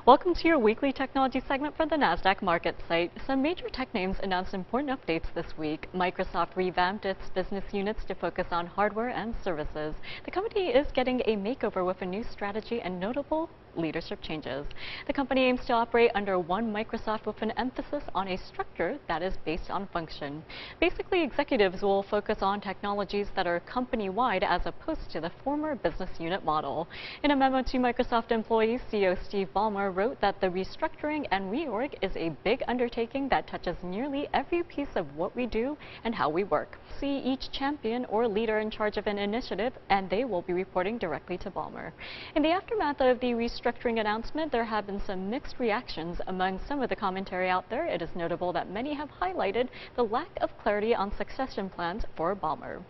Welcome to your weekly technology segment for the NASDAQ market site. Some major tech names announced important updates this week. Microsoft revamped its business units to focus on hardware and services. The company is getting a makeover with a new strategy and notable leadership changes. The company aims to operate under one Microsoft with an emphasis on a structure that is based on function. Basically, executives will focus on technologies that are company-wide as opposed to the former business unit model. In a memo to Microsoft employees, CEO Steve Ballmer wrote that the restructuring and reorg is a big undertaking that touches nearly every piece of what we do and how we work. See each champion or leader in charge of an initiative, and they will be reporting directly to Ballmer. In the aftermath of the restructuring announcement, there have been some mixed reactions among some of the commentary out there. It is notable that many have highlighted the lack of clarity on succession plans for Ballmer.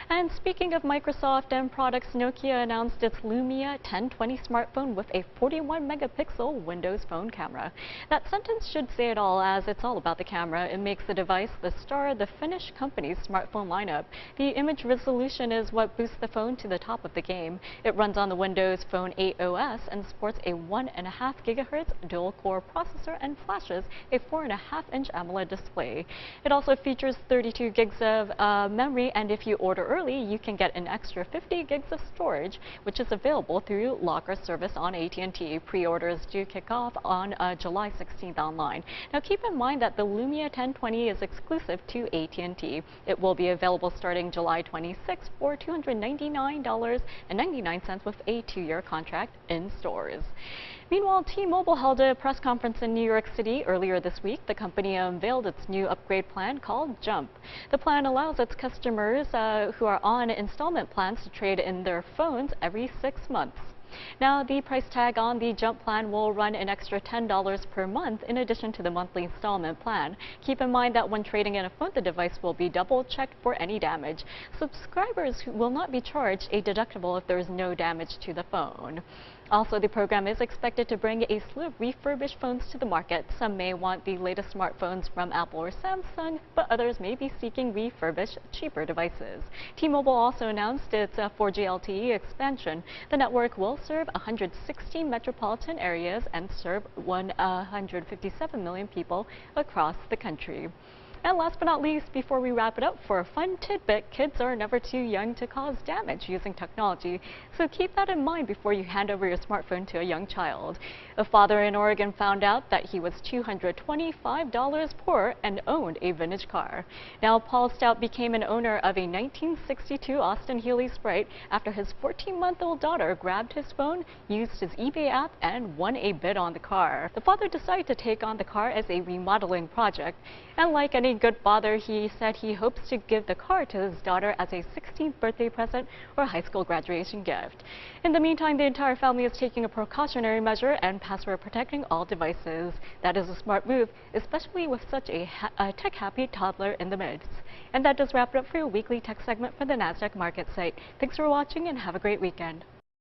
And speaking of Microsoft and products, Nokia announced its Lumia 1020 smartphone with a 41-megapixel Windows Phone camera. That sentence should say it all, as it's all about the camera. It makes the device the star of the Finnish company's smartphone lineup. The image resolution is what boosts the phone to the top of the game. It runs on the Windows Phone 8 OS and supports a 1.5 GHz dual-core processor and flashes a 4.5-inch AMOLED display. It also features 32 gigs of memory, and if you order early, you can get an extra 50 gigs of storage, which is available through Locker service on AT&T. Pre-orders do kick off on July 16th online. Now keep in mind that the Lumia 1020 is exclusive to AT&T. It will be available starting July 26th for $299.99 with a 2-year contract in stores. Meanwhile, T-Mobile held a press conference in New York City earlier this week. The company unveiled its new upgrade plan called Jump. The plan allows its customers who are on installment plans to trade in their phones every 6 months. Now, the price tag on the Jump plan will run an extra $10 per month in addition to the monthly installment plan. Keep in mind that when trading in a phone, the device will be double-checked for any damage. Subscribers will not be charged a deductible if there is no damage to the phone. Also, the program is expected to bring a slew of refurbished phones to the market. Some may want the latest smartphones from Apple or Samsung, but others may be seeking refurbished, cheaper devices. T-Mobile also announced its 4G LTE expansion. The network will serve 116 metropolitan areas and serve 157 million people across the country. And last but not least, before we wrap it up, for a fun tidbit, kids are never too young to cause damage using technology, so keep that in mind before you hand over your smartphone to a young child. A father in Oregon found out that he was $225 poor and owned a vintage car. Now, Paul Stout became an owner of a 1962 Austin Healey Sprite after his 14-month-old daughter grabbed his phone, used his eBay app, and won a bid on the car. The father decided to take on the car as a remodeling project, and like any good father, he said he hopes to give the car to his daughter as a 16th birthday present or high school graduation gift. In the meantime, the entire family is taking a precautionary measure and password protecting all devices. That is a smart move, especially with such a tech-happy toddler in the midst. And that does wrap it up for your weekly tech segment for the NASDAQ market site. Thanks for watching and have a great weekend.